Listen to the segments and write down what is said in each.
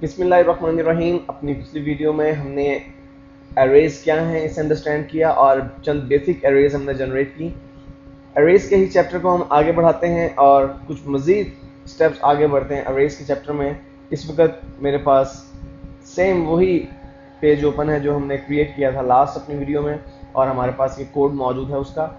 बिस्मिल्लाहिर्रहमानिर्रहीम। अपनी पिछली वीडियो में हमने एरेज क्या हैं इसे अंडरस्टैंड किया और चंद बेसिक एरेज हमने जनरेट की। एरेज के ही चैप्टर को हम आगे बढ़ाते हैं और कुछ मज़ीद स्टेप्स आगे बढ़ते हैं एरेज के चैप्टर में। इस वक्त मेरे पास सेम वही पेज ओपन है जो हमने क्रिएट किया था लास्ट अपनी वीडियो में, और हमारे पास ये कोड मौजूद है उसका।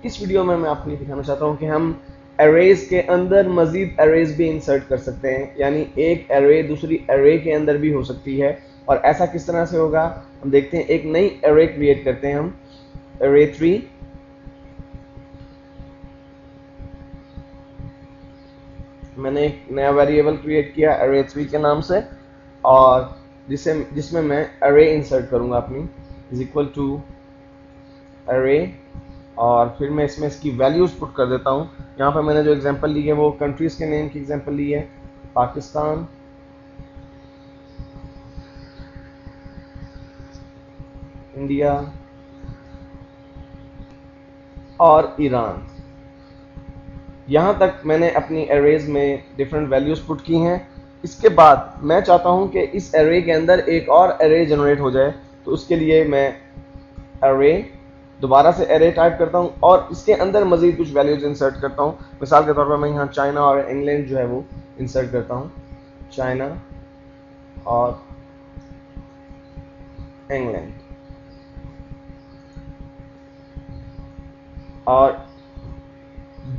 इस वीडियो में मैं आपको दिखाना चाहता हूँ कि हम एरेज के अंदर मजीद एरेज भी इंसर्ट कर सकते हैं, यानी एक एरे दूसरी एरे के अंदर भी हो सकती है। और ऐसा किस तरह से होगा हम देखते हैं। एक नई एरे क्रिएट करते हैं हम, एरे 3। मैंने एक नया वेरिएबल क्रिएट किया एरे 3 के नाम से, और जिसमें मैं एरे इंसर्ट करूंगा अपनी, इज इक्वल टू एरे, और फिर मैं इसमें इसकी वैल्यूज पुट कर देता हूँ। यहाँ पर मैंने जो एग्जांपल ली है वो कंट्रीज के नेम की एग्जांपल ली है, पाकिस्तान, इंडिया और ईरान। यहाँ तक मैंने अपनी एरेज में डिफरेंट वैल्यूज पुट की हैं। इसके बाद मैं चाहता हूँ कि इस एरे के अंदर एक और एरे जनरेट हो जाए, तो उसके लिए मैं एरे दोबारा से एरे टाइप करता हूँ और इसके अंदर मजीद कुछ वैल्यूज इंसर्ट करता हूँ। मिसाल के तौर पर मैं यहाँ चाइना और इंग्लैंड जो है वो इंसर्ट करता हूँ, चाइना और इंग्लैंड, और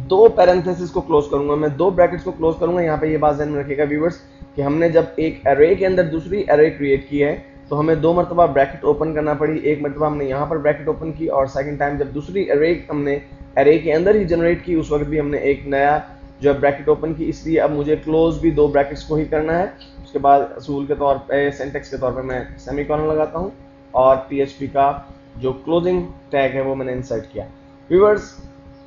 दो पैरेंथेसिस को क्लोज करूंगा, मैं दो ब्रैकेट्स को क्लोज करूंगा। यहाँ पे ये बात ध्यान में रखिएगा व्यूअर्स कि हमने जब एक एरे के अंदर दूसरी एरे क्रिएट की है तो हमें दो मरतबा ब्रैकेट ओपन करना पड़ी। एक मरतबा हमने यहाँ पर ब्रैकेट ओपन की, और सेकंड टाइम जब दूसरी एरे हमने एरे के अंदर ही जनरेट की उस वक्त भी हमने एक नया जो है ब्रैकेट ओपन की। इसलिए अब मुझे क्लोज भी दो ब्रैकेट्स को ही करना है। उसके बाद असूल के तौर पर, सिंटेक्स के तौर पर मैं सेमीकोलन लगाता हूँ और PHP का जो क्लोजिंग टैग है वो मैंने इंसर्ट किया। व्यूअर्स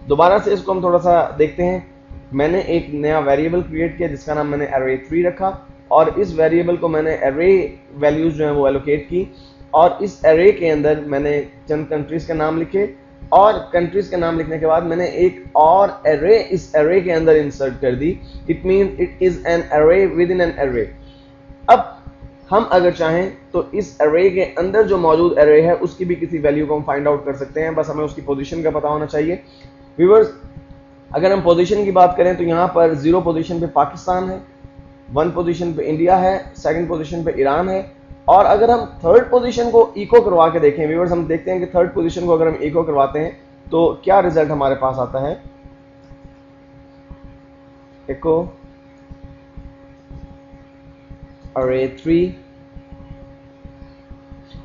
दोबारा से इसको हम थोड़ा सा देखते हैं। मैंने एक नया वेरिएबल क्रिएट किया जिसका नाम मैंने एरे 3 रखा, और इस वेरिएबल को मैंने एरे वैल्यूज जो है वो एलोकेट की, और इस एरे के अंदर मैंने चंद कंट्रीज के नाम लिखे, और कंट्रीज के नाम लिखने के बाद मैंने एक और एरे इस एरे के अंदर इंसर्ट कर दी। It mean it is an array within an array. अब हम अगर चाहें तो इस एरे के अंदर जो मौजूद एरे है उसकी भी किसी वैल्यू को हम फाइंड आउट कर सकते हैं, बस हमें उसकी पोजीशन का पता होना चाहिए। व्यूअर्स अगर हम पोजीशन की बात करें तो यहाँ पर 0 पोजीशन पे पाकिस्तान है, 1 पोजीशन पे इंडिया है, 2nd पोजीशन पे ईरान है, और अगर हम 3rd पोजीशन को इको करवा के देखें व्यूअर्स, हम देखते हैं कि 3rd पोजीशन को अगर हम इको करवाते हैं तो क्या रिजल्ट हमारे पास आता है। इको एरे 3,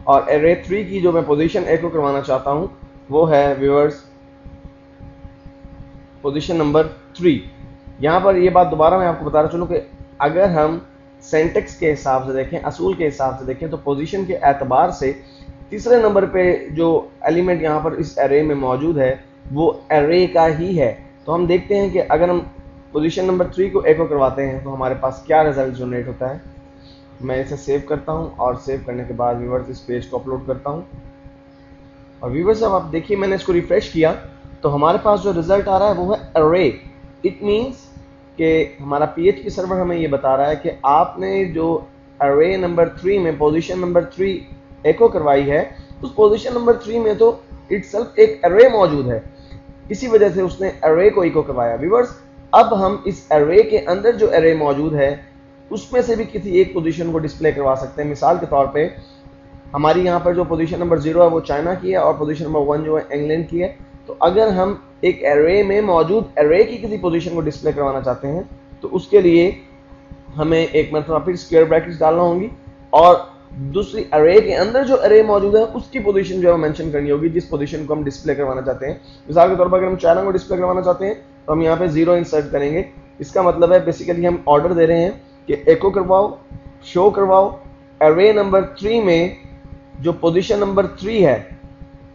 और एरे 3 की जो मैं पोजीशन इको करवाना चाहता हूं वो है व्यूअर्स पोजीशन नंबर 3। यहाँ पर ये बात दोबारा मैं आपको बता रहा चलूँ कि अगर हम सिंटेक्स के हिसाब से देखें, असूल के हिसाब से देखें, तो पोजीशन के एतबार से तीसरे नंबर पे जो एलिमेंट यहाँ पर इस एरे में मौजूद है वो एरे का ही है। तो हम देखते हैं कि अगर हम पोजीशन नंबर 3 को एको करवाते हैं तो हमारे पास क्या रिजल्ट जनरेट होता है। मैं इसे सेव करता हूँ, और सेव करने के बाद व्यूअर्स इस पेज को अपलोड करता हूँ। और व्यूअर्स अब आप देखिए मैंने इसको रिफ्रेश किया तो हमारे पास जो रिजल्ट आ रहा है वो है एरे। इट मीन्स कि हमारा PHP सर्वर हमें ये बता रहा है कि आपने जो एरे नंबर 3 में पोजीशन नंबर 3 एको करवाई है उस पोजीशन नंबर 3 में तो इटसेल्फ एक एरे मौजूद है, इसी वजह से उसने एरे को इको करवाया। व्यूअर्स अब हम इस एरे के अंदर जो एरे मौजूद है उसमें से भी किसी एक पोजीशन को डिस्प्ले करवा सकते हैं। मिसाल के तौर पे हमारी यहाँ पर जो पोजीशन नंबर 0 है वो चाइना की है, और पोजीशन नंबर 1 जो है इंग्लैंड की है। तो अगर हम एक एरे में मौजूद एरे की किसी पोजीशन को डिस्प्ले करवाना चाहते हैं तो उसके लिए हमें एक मतलब फिर स्क्वायर ब्रैकेट्स डालना होंगी, और दूसरी एरे के अंदर जो एरे मौजूद है उसकी पोजीशन जो है मेंशन करनी होगी जिस पोजीशन को हम डिस्प्ले करवाना चाहते हैं। मिसाल के तौर पर अगर हम चाइना को डिस्प्ले करवाना चाहते हैं तो हम यहाँ पे 0 इंसर्ट करेंगे। इसका मतलब है बेसिकली हम ऑर्डर दे रहे हैं कि एको करवाओ, शो करवाओ एरे नंबर 3 में जो पोजीशन नंबर 3 है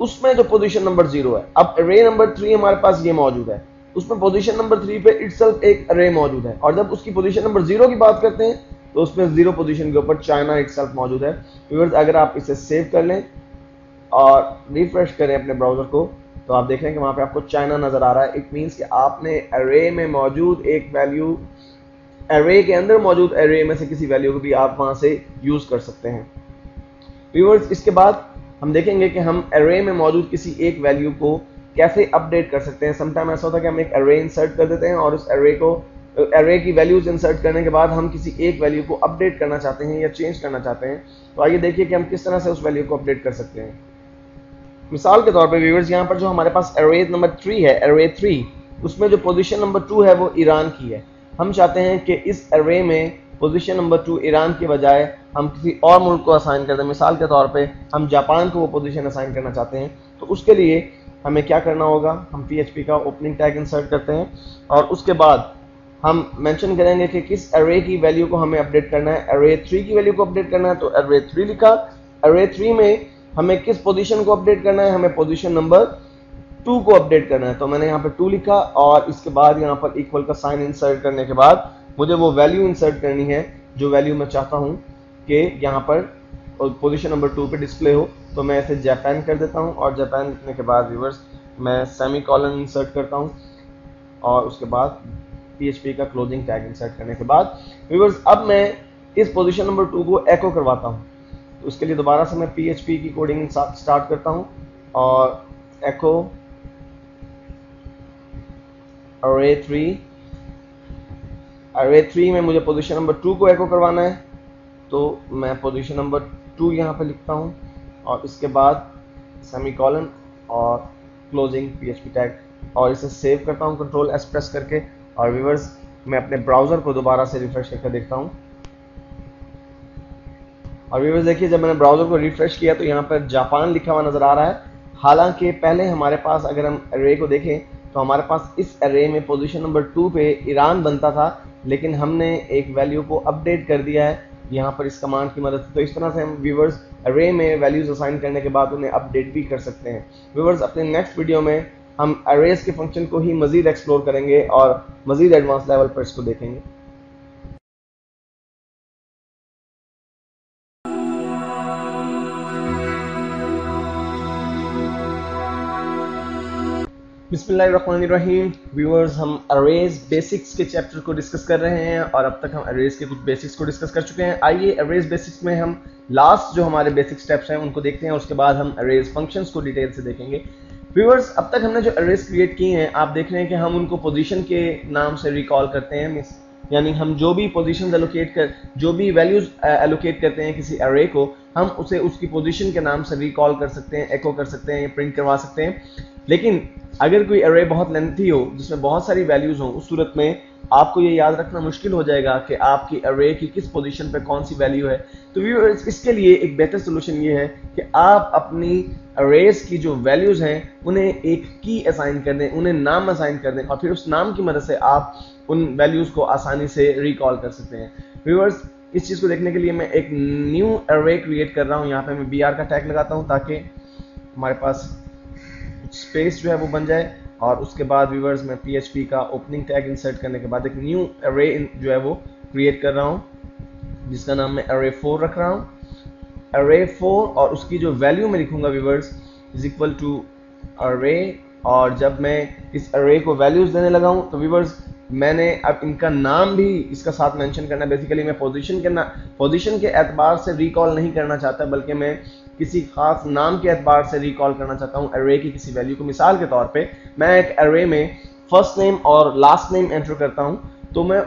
उसमें जो पोजीशन नंबर 0 है। अब एरे नंबर 3 हमारे पास ये मौजूद है, उसमें पोजीशन नंबर 3 पे इटसेल्फ एक एरे मौजूद है, और जब उसकी पोजीशन नंबर 0 की बात करते हैं तो उसमें 0 पोजीशन के ऊपर चाइना इटसेल्फ मौजूद है। व्यूअर्स अगर आप इसे सेव कर लें और रिफ्रेश करें अपने ब्राउजर को तो आप देख रहे हैं कि वहां पे आपको चाइना नजर आ रहा है। इट मीन्स कि आपने एरे में मौजूद एक वैल्यू एरे के अंदर मौजूद एरे में से किसी वैल्यू को भी आप वहां से यूज कर सकते हैं। व्यूअर्स, इसके बाद हम देखेंगे कि हम एरे में मौजूद किसी एक वैल्यू को कैसे अपडेट कर सकते हैं। समटाइम ऐसा होता है कि हम एक एरे इंसर्ट कर देते हैं और उस एरे की वैल्यूज इंसर्ट करने के बाद हम किसी एक वैल्यू को अपडेट करना चाहते हैं या चेंज करना चाहते हैं। तो आइए देखिए कि हम किस तरह से उस वैल्यू को अपडेट कर सकते हैं। मिसाल के तौर पे व्यूअर्स, यहाँ पर जो हमारे पास एरे नंबर 3 है, एरे 3, उसमें जो पोजीशन नंबर 2 है वो ईरान की है। हम चाहते हैं कि इस एरे में पोजीशन नंबर 2 ईरान के बजाय हम किसी और मुल्क को असाइन कर दें। मिसाल के तौर पे हम जापान को वो पोजीशन असाइन करना चाहते हैं। तो उसके लिए हमें क्या करना होगा, हम PHP का ओपनिंग टैग इंसर्ट करते हैं और उसके बाद हम मेंशन करेंगे कि किस एरे की वैल्यू को हमें अपडेट करना है। एरे 3 की वैल्यू को अपडेट करना है तो एरे 3 लिखा। एरे 3 में हमें किस पोजीशन को अपडेट करना है, हमें पोजीशन नंबर 2 को अपडेट करना है। तो मैंने यहाँ पर 2 लिखा और इसके बाद यहाँ पर इक्वल का साइन इंसर्ट करने के बाद मुझे वो वैल्यू इंसर्ट करनी है जो वैल्यू मैं चाहता हूँ कि यहाँ पर पोजीशन नंबर 2 पे डिस्प्ले हो। तो मैं इसे जापान कर देता हूँ और जापान लिखने के बाद व्यूअर्स मैं सेमीकोलन इंसर्ट करता हूँ और उसके बाद PHP का क्लोजिंग टैग इंसर्ट करने के बाद व्यूअर्स अब मैं इस पोजीशन नंबर 2 को एको करवाता हूँ। तो उसके लिए दोबारा से मैं PHP की कोडिंग स्टार्ट करता हूँ और एको एरे 3 में मुझे पोजीशन नंबर 2 को एको करवाना है। तो मैं पोजीशन नंबर 2 यहाँ पे लिखता हूँ और इसके बाद सेमीकोलन और क्लोजिंग PHP टैग और इसे सेव करता हूँ कंट्रोल S प्रेस करके। और व्यूअर्स, मैं अपने ब्राउज़र को दोबारा से रिफ्रेश करके देखता हूँ और व्यूअर्स देखिए, जब मैंने ब्राउज़र को रिफ्रेश किया तो यहाँ पर जापान लिखा हुआ नज़र आ रहा है। हालांकि पहले हमारे पास, अगर हम एरे को देखें तो हमारे पास इस एरे में पोजीशन नंबर 2 पे ईरान बनता था, लेकिन हमने एक वैल्यू को अपडेट कर दिया है यहाँ पर इस कमांड की मदद से। तो इस तरह से हम व्यूअर्स एरे में वैल्यूज असाइन करने के बाद उन्हें अपडेट भी कर सकते हैं। व्यूअर्स, अपने नेक्स्ट वीडियो में हम एरेज के फंक्शन को ही मजीद एक्सप्लोर करेंगे और मजीद एडवांस लेवल पर इसको देखेंगे। बिस्मिल्लाहिर्रहमानिर्रहीम। व्यूअर्स, हम अरेज बेसिक्स के चैप्टर को डिस्कस कर रहे हैं और अब तक हम अरेज के कुछ बेसिक्स को डिस्कस कर चुके हैं। आइए अरेज बेसिक्स में हम लास्ट जो हमारे बेसिक स्टेप्स हैं उनको देखते हैं, उसके बाद हम अरेज फंक्शंस को डिटेल से देखेंगे। व्यूअर्स, अब तक हमने जो अरेज क्रिएट किए हैं आप देख रहे हैं कि हम उनको पोजीशन के नाम से रिकॉल करते हैं। यानी हम जो भी पोजीशंस जो भी वैल्यूज एलोकेट करते हैं किसी अरे को, हम उसे उसकी पोजीशन के नाम से रिकॉल कर सकते हैं, एको कर सकते हैं, प्रिंट करवा सकते हैं। लेकिन अगर कोई अरे बहुत लेंथी हो जिसमें बहुत सारी वैल्यूज हो, उस सूरत में आपको ये याद रखना मुश्किल हो जाएगा कि आपकी अरे की किस पोजीशन पे कौन सी वैल्यू है। तो व्यूअर्स, इसके लिए एक बेहतर सोल्यूशन ये है कि आप अपनी अरेज की जो वैल्यूज हैं उन्हें एक की असाइन कर दें, उन्हें नाम असाइन कर दें और फिर उस नाम की मदद से आप उन वैल्यूज को आसानी से रिकॉल कर सकते हैं। व्यूअर्स, इस चीज़ को देखने के लिए मैं एक न्यू अरे क्रिएट कर रहा हूँ। यहाँ पे मैं BR का टैग लगाता हूँ ताकि हमारे पास स्पेस जो है वो बन जाए। और उसके बाद व्यूअर्स, मैं PHP का ओपनिंग टैग इंसर्ट करने के बाद एक न्यू अरे जो है वो क्रिएट कर रहा हूँ जिसका नाम मैं अरे 4 रख रहा हूँ। अरे 4 और उसकी जो वैल्यू मैं लिखूंगा व्यूअर्स इज इक्वल टू अरे। और जब मैं इस अरे को वैल्यूज देने लगा हूँ तो व्यूअर्स मैंने अब इनका नाम भी इसका साथ मेंशन करना है। बेसिकली मैं पोजीशन के एतबार से रिकॉल नहीं करना चाहता, बल्कि मैं किसी खास नाम के एतबार से रिकॉल करना चाहता हूँ अरे की किसी वैल्यू को। मिसाल के तौर पे मैं एक अरे में फर्स्ट नेम और लास्ट नेम एंटर करता हूँ, तो मैं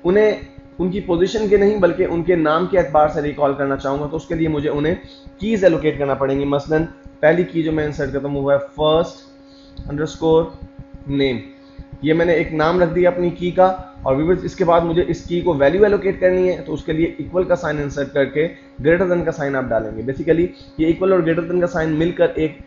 उन्हें उनकी पोजीशन के नहीं बल्कि उनके नाम के एतबार से रिकॉल करना चाहूँगा। तो उसके लिए मुझे उन्हें कीज एलोकेट करना पड़ेंगी। मसलन पहली की जो मैं इंसर्ट करता हूँ वो है first_name। ये मैंने एक नाम रख दिया अपनी की का। और व्यूअर्स, इसके बाद मुझे इस की को वैल्यू एलोकेट करनी है, तो उसके लिए इक्वल का साइन इंसर्ट करके ग्रेटर देन का साइन आप डालेंगे। बेसिकली ये इक्वल और ग्रेटर देन का साइन मिलकर एक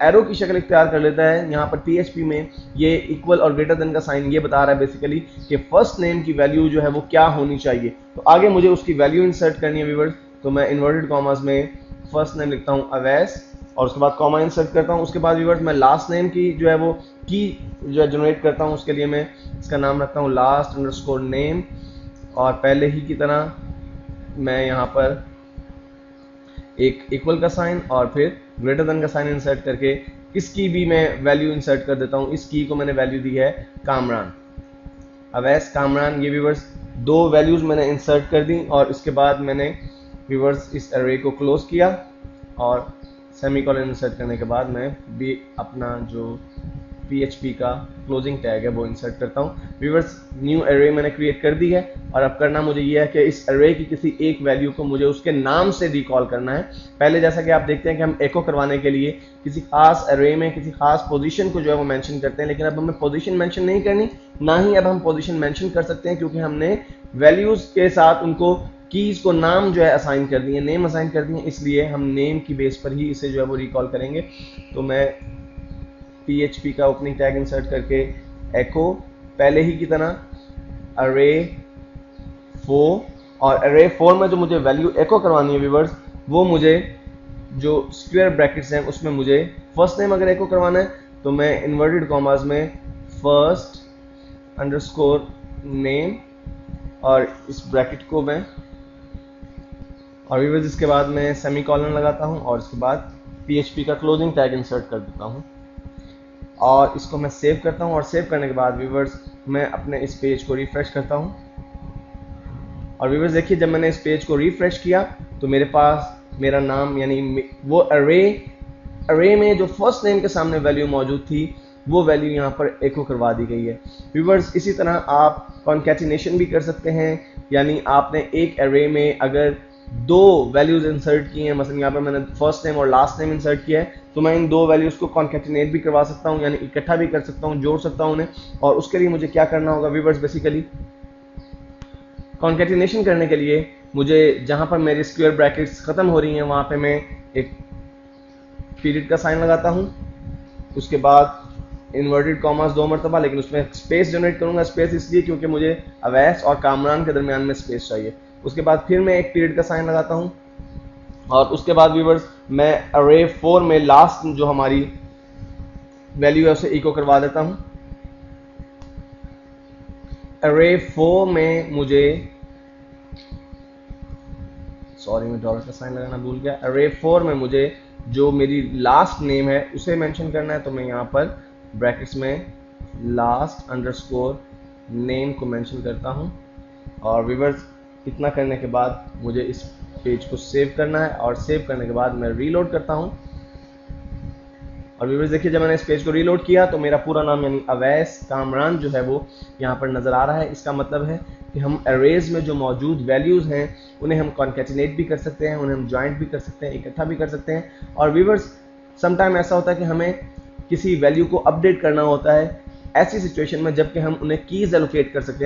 एरो की शक्ल इख्तियार कर लेता है। यहाँ पर PHP में ये इक्वल और ग्रेटर देन का साइन ये बता रहा है बेसिकली कि फर्स्ट नेम की वैल्यू जो है वो क्या होनी चाहिए। तो आगे मुझे उसकी वैल्यू इंसर्ट करनी है व्यूअर्स। तो मैं इन्वर्टेड कॉमास में फर्स्ट नेम लिखता हूँ अवैस और उसके बाद कॉमा इंसर्ट करता हूँ। उसके बाद व्यूअर्स मैं लास्ट नेम की जो है वो की जो है जनरेट करता हूँ। उसके लिए मैं इसका नाम रखता हूँ last_name और पहले ही की तरह मैं यहाँ पर एक इक्वल का साइन और फिर ग्रेटर देन का साइन इंसर्ट करके इसकी भी मैं वैल्यू इंसर्ट कर देता हूँ। इस की को मैंने वैल्यू दी है कामरान, अवैस कामरान। ये व्यूअर्स दो वैल्यूज़ मैंने इंसर्ट कर दी और इसके बाद मैंने व्यूअर्स इस array को क्लोज किया और सेमीकोलन इंसर्ट करने के बाद मैं भी अपना जो PHP का क्लोजिंग टैग है वो इंसर्ट करता हूँ। व्यूअर्स न्यू array मैंने क्रिएट कर दी है और अब करना मुझे ये है कि इस array की किसी एक वैल्यू को मुझे उसके नाम से रिकॉल करना है। पहले जैसा कि आप देखते हैं कि हम एको करवाने के लिए किसी खास array में किसी खास पोजीशन को जो है वो मेंशन करते हैं, लेकिन अब हमें पोजीशन मेंशन नहीं करनी, ना ही अब हम पोजीशन मेंशन कर सकते हैं, क्योंकि हमने वैल्यूज के साथ उनको कीज को नाम जो है असाइन कर दिए, नेम असाइन कर दिए, इसलिए हम नेम की बेस पर ही इसे जो है वो रिकॉल करेंगे। तो मैं PHP का ओपनिंग टैग इंसर्ट करके एको पहले ही की तरह array4, और array4 में जो मुझे वैल्यू एको करवानी है व्यूअर्स, वो मुझे जो स्क्वायर ब्रैकेट्स हैं उसमें मुझे फर्स्ट नेम अगर एको करवाना है तो मैं इन्वर्टेड कॉमास में फर्स्ट अंडरस्कोर नेम और इस ब्रैकेट को मैं, और व्यूअर्स इसके बाद मैं सेमीकोलन लगाता हूं और इसके बाद PHP का क्लोजिंग टैग इंसर्ट कर देता हूं और इसको मैं सेव करता हूं। और सेव करने के बाद व्यूअर्स मैं अपने इस पेज को रिफ्रेश करता हूं और व्यूअर्स देखिए जब मैंने इस पेज को रिफ्रेश किया तो मेरे पास मेरा नाम यानी वो array में जो फर्स्ट नेम के सामने वैल्यू मौजूद थी वो वैल्यू यहाँ पर एको करवा दी गई है। व्यूअर्स इसी तरह आप कॉन्कैटिनेशन भी कर सकते हैं, यानी आपने एक array में अगर दो वैल्यूज इंसर्ट की हैं, मतलब यहाँ पर मैंने फर्स्ट नेम और लास्ट नेम इंसर्ट किया है, तो मैं इन दो वैल्यूज को कॉन्कैटिनेट भी करवा सकता हूँ, यानी इकट्ठा भी कर सकता हूँ, जोड़ सकता हूँ उन्हें। और उसके लिए मुझे क्या करना होगा व्यूअर्स, बेसिकली कॉन्कैटिनेशन करने के लिए मुझे जहाँ पर मेरी स्क्वायर ब्रैकेट्स खत्म हो रही हैं वहाँ पे मैं एक पीरियड का साइन लगाता हूँ, उसके बाद इन्वर्टेड कॉमास 2 मरतबा, लेकिन उसमें स्पेस जनरेट करूंगा। स्पेस इसलिए क्योंकि मुझे अवैस और कामरान के दरमियान में स्पेस चाहिए। उसके बाद फिर मैं एक पीरियड का साइन लगाता हूं और उसके बाद व्यूअर्स मैं array4 में लास्ट जो हमारी वैल्यू है उसे इको करवा देता हूं। array4 में मुझे, सॉरी मैं डॉलर का साइन लगाना भूल गया, array4 में मुझे जो मेरी लास्ट नेम है उसे मेंशन करना है, तो मैं यहाँ पर ब्रैकेट्स में लास्ट अंडरस्कोर नेम को मेंशन करता हूं। और व्यूअर्स इतना करने के बाद मुझे इस पेज को सेव करना है और सेव करने के बाद मैं रीलोड करता हूं। और व्यूअर्स देखिए जब मैंने इस पेज को रीलोड किया तो मेरा पूरा नाम यानी अवैस कामरान जो है वो यहाँ पर नज़र आ रहा है। इसका मतलब है कि हम arrays में जो मौजूद वैल्यूज़ हैं उन्हें हम कॉन्कैटिनेट भी कर सकते हैं, उन्हें हम ज्वाइंट भी कर सकते हैं, इकट्ठा भी कर सकते हैं। और व्यूअर्स समटाइम ऐसा होता है कि हमें किसी वैल्यू को अपडेट करना होता है ऐसी सिचुएशन में जबकि हम उन्हें कीज एलोकेट कर चुके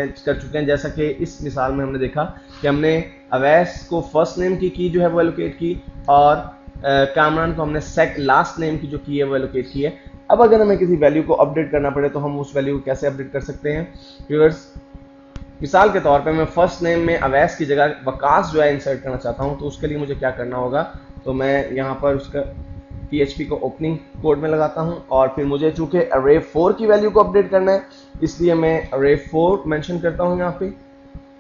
हैं, जैसा कि इस मिसाल में हमने देखा कि हमने अवैस को फर्स्ट नेम की जो है वो एलोकेट की और कामरान को हमने लास्ट नेम की जो की है वो एलोकेट की है। अब अगर हमें किसी वैल्यू को अपडेट करना पड़े तो हम उस वैल्यू को कैसे अपडेट कर सकते हैं व्यूअर्स। मिसाल के तौर पे मैं फर्स्ट नेम में अवैस की जगह वकास जो है इंसर्ट करना चाहता हूं, तो उसके लिए मुझे क्या करना होगा, तो मैं यहाँ पर उसका PHP को ओपनिंग कोड में लगाता हूं और फिर मुझे चूंकि array4 की वैल्यू को अपडेट करना है इसलिए मैं array4 मेंशन करता हूं यहाँ पे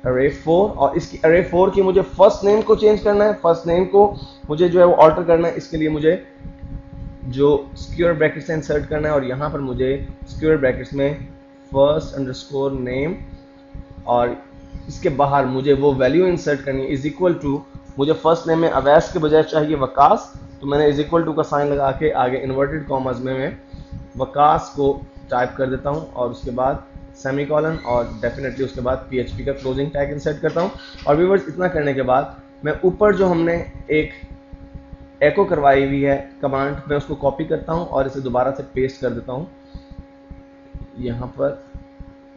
array4, और इसकी array4 की मुझे फर्स्ट नेम को चेंज करना है, फर्स्ट नेम को मुझे जो है वो ऑल्टर करना है। इसके लिए मुझे जो स्क्वायर ब्रैकेट से इंसर्ट करना है और यहाँ पर मुझे स्क्वायर ब्रैकेट्स में फर्स्ट अंडरस्कोर नेम और इसके बाहर मुझे वो वैल्यू इंसर्ट करनी है इज इक्वल टू, मुझे फर्स्ट नेम में अवैस के बजाय चाहिए वकास, तो मैंने इज इक्वल टू का साइन लगा के आगे इन्वर्टेड कॉमास में मैं वकास को टाइप कर देता हूं और उसके बाद सेमीकोलन और डेफिनेटली उसके बाद PHP का क्लोजिंग टैग इंसर्ट करता हूं। और व्यूअर्स इतना करने के बाद मैं ऊपर जो हमने एक एको करवाई हुई है कमांड, मैं उसको कॉपी करता हूं और इसे दोबारा से पेस्ट कर देता हूं यहाँ पर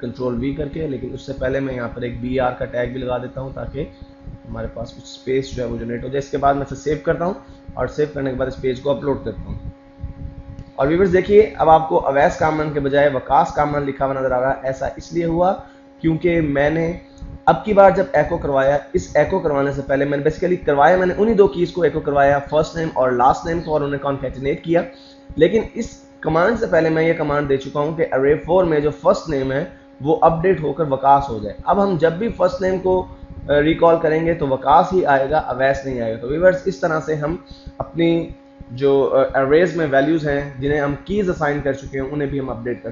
कंट्रोल V करके, लेकिन उससे पहले मैं यहाँ पर एक BR का टैग भी लगा देता हूँ ताकि हमारे पास कुछ स्पेस जो है वो जनरेट हो जाए। इसके बाद मैं इसे सेव करता हूँ और सेव करने के बाद इस पेज को अपलोड करता हूँ। और व्यूअर्स देखिए अब आपको अवैस कामरान के बजाय वकास कामरान लिखा हुआ नजर आ रहा है। ऐसा इसलिए हुआ क्योंकि मैंने अब की बार जब एको करवाया, इस एको करवाने से पहले मैंने बेसिकली करवाया, मैंने उन्हीं दो कीज को एको करवाया, फर्स्ट नेम और लास्ट नेम को, और उन्हें कॉन्कैटिनेट किया। लेकिन इस कमांड से पहले मैं ये कमांड दे चुका हूँ कि array4 में जो फर्स्ट नेम है वो अपडेट होकर वकास हो जाए। अब हम जब भी फर्स्ट नेम को रिकॉल करेंगे तो वकास ही आएगा, अवैस नहीं आएगा। तो व्यूअर्स इस तरह से हम अपनी जो arrays में वैल्यूज हैं जिन्हें हम कीज असाइन कर चुके हैं उन्हें भी हम अपडेट कर सकते हैं।